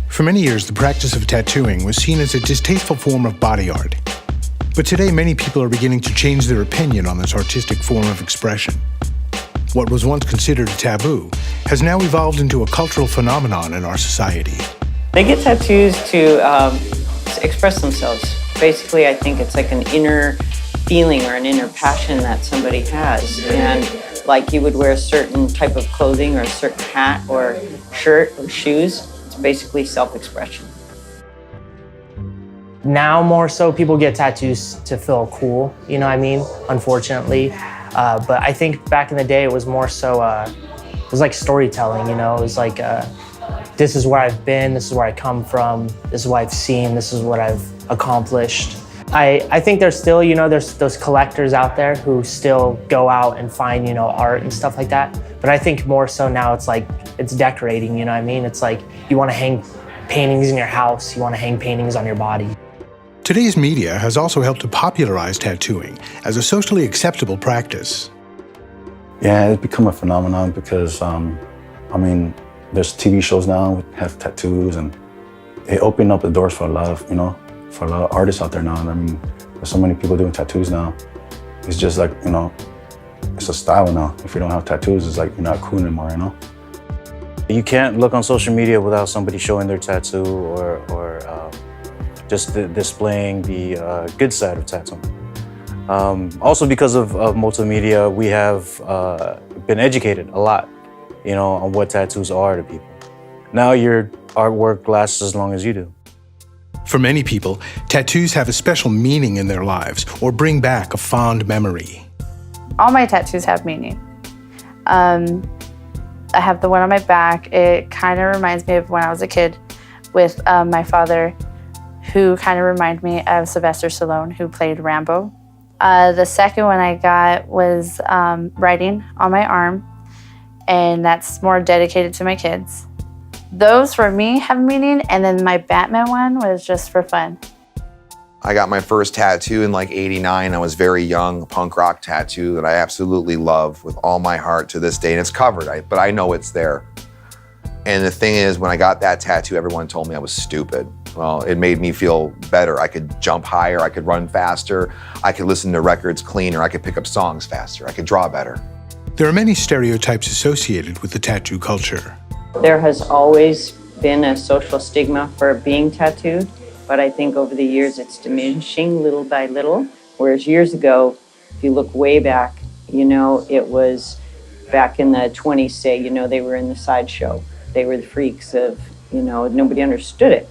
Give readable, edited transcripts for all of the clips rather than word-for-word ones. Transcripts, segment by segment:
For many years, the practice of tattooing was seen as a distasteful form of body art. But today, many people are beginning to change their opinion on this artistic form of expression. What was once considered a taboo has now evolved into a cultural phenomenon in our society. They get tattoos to express themselves. Basically, I think it's like an inner feeling or an inner passion that somebody has. And like you would wear a certain type of clothing or a certain hat or shirt or shoes, it's basically self-expression. Now more so people get tattoos to feel cool, you know what I mean? Unfortunately. But I think back in the day it was more so, it was like storytelling, you know? It was like, this is where I've been, this is where I come from, this is what I've seen, this is what I've accomplished. I think there's still, you know, there's those collectors out there who still go out and find, you know, art and stuff like that. But I think more so now it's like, it's decorating, you know what I mean? It's like, you wanna hang paintings in your house, you wanna hang paintings on your body. Today's media has also helped to popularize tattooing as a socially acceptable practice. Yeah, it's become a phenomenon because, I mean, there's TV shows now that have tattoos, and it opened up the doors for a lot of, you know, for a lot of artists out there now. And I mean, there's so many people doing tattoos now. It's just like, you know, it's a style now. If you don't have tattoos, it's like you're not cool anymore, you know? You can't look on social media without somebody showing their tattoo or just displaying the good side of tattooing. Also because of multimedia, we have been educated a lot, you know, on what tattoos are to people. Now your artwork lasts as long as you do. For many people, tattoos have a special meaning in their lives or bring back a fond memory. All my tattoos have meaning. I have the one on my back. It kind of reminds me of when I was a kid with my father, who kind of reminded me of Sylvester Stallone, who played Rambo. The second one I got was writing on my arm, and that's more dedicated to my kids. Those for me have meaning, and then my Batman one was just for fun. I got my first tattoo in like '89. I was very young, a punk rock tattoo that I absolutely love with all my heart to this day, and it's covered, but I know it's there. And the thing is, when I got that tattoo, everyone told me I was stupid. Well, it made me feel better. I could jump higher, I could run faster, I could listen to records cleaner, I could pick up songs faster, I could draw better. There are many stereotypes associated with the tattoo culture. There has always been a social stigma for being tattooed, but I think over the years it's diminishing little by little. Whereas years ago, if you look way back, you know, it was back in the 20s, say, you know, they were in the sideshow. They were the freaks of, you know, nobody understood it.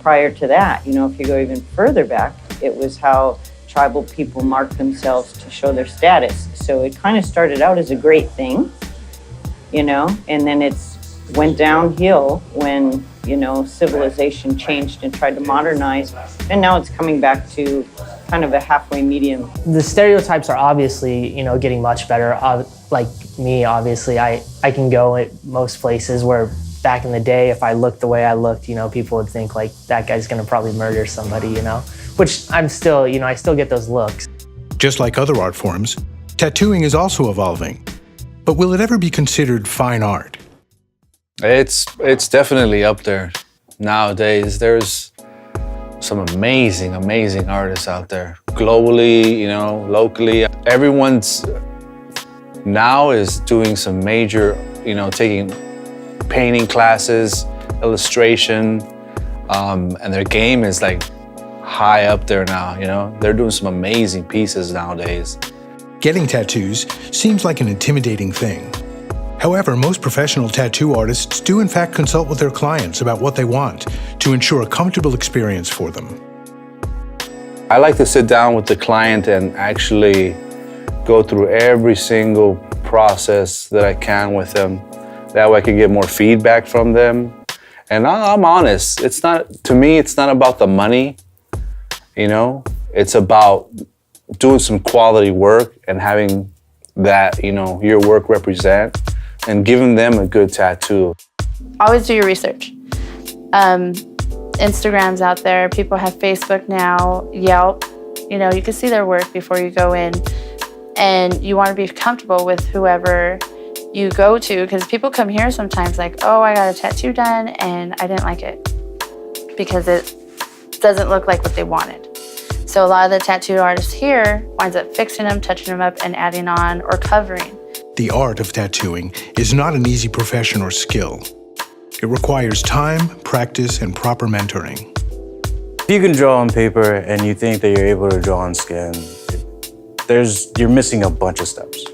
Prior to that, you know, if you go even further back, it was how tribal people marked themselves to show their status. So it kind of started out as a great thing, you know, and then it's went downhill when, you know, civilization changed and tried to modernize, and now it's coming back to kind of a halfway medium. The stereotypes are obviously, you know, getting much better. Like me, obviously, I can go at most places where back in the day, if I looked the way I looked, you know, people would think like that guy's gonna probably murder somebody, you know, which I'm still, you know, I still get those looks. Just like other art forms, tattooing is also evolving. But will it ever be considered fine art? It's definitely up there. Nowadays, there's some amazing artists out there. Globally, you know, locally. Everyone's now is doing some major, you know, taking painting classes, illustration, and their game is like high up there now, you know? They're doing some amazing pieces nowadays. Getting tattoos seems like an intimidating thing. However, most professional tattoo artists do in fact consult with their clients about what they want to ensure a comfortable experience for them. I like to sit down with the client and actually go through every single process that I can with them. That way I can get more feedback from them. And I'm honest, it's not, to me, it's not about the money, you know? It's about doing some quality work and having that, you know, your work represent and giving them a good tattoo. always do your research. Instagram's out there. People have Facebook now, Yelp. You know, you can see their work before you go in. And you want to be comfortable with whoever you go to, because people come here sometimes like, oh, I got a tattoo done and I didn't like it because it doesn't look like what they wanted. So a lot of the tattoo artists here winds up fixing them, touching them up, and adding on or covering. The art of tattooing is not an easy profession or skill. It requires time, practice, and proper mentoring. If you can draw on paper and you think that you're able to draw on skin, you're missing a bunch of steps.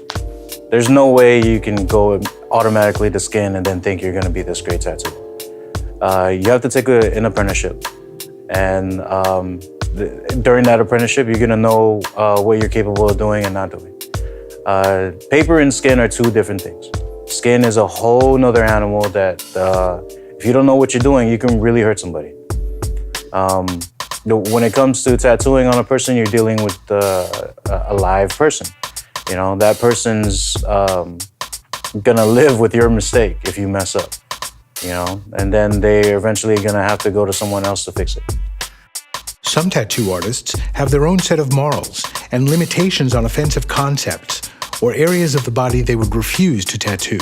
There's no way you can go automatically to skin and then think you're gonna be this great tattooer. You have to take an apprenticeship. And during that apprenticeship, you're gonna know what you're capable of doing and not doing. Paper and skin are two different things. Skin is a whole nother animal that if you don't know what you're doing, you can really hurt somebody. When it comes to tattooing on a person, you're dealing with a live person. You know, that person's gonna live with your mistake if you mess up, you know, and then they're eventually gonna have to go to someone else to fix it. Some tattoo artists have their own set of morals and limitations on offensive concepts or areas of the body they would refuse to tattoo.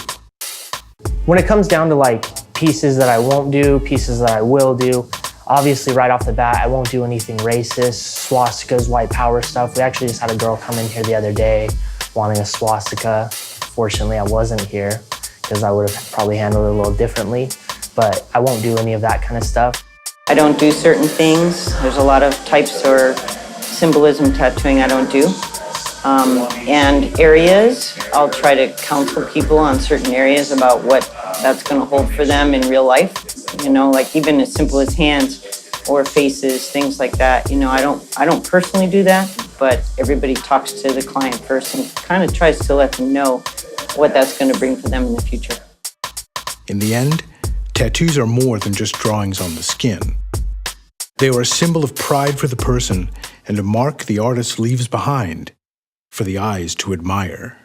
When it comes down to like pieces that I won't do, pieces that I will do, obviously right off the bat, I won't do anything racist, swastikas, white power stuff. We actually just had a girl come in here the other day wanting a swastika. Fortunately, I wasn't here because I would have probably handled it a little differently, but I won't do any of that kind of stuff. I don't do certain things. There's a lot of types or symbolism tattooing I don't do. And areas, I'll try to counsel people on certain areas about what that's going to hold for them in real life. You know, like even as simple as hands or faces, things like that. You know, I don't personally do that, but everybody talks to the client first and kind of tries to let them know what that's going to bring for them in the future. In the end, tattoos are more than just drawings on the skin. They are a symbol of pride for the person and a mark the artist leaves behind for the eyes to admire.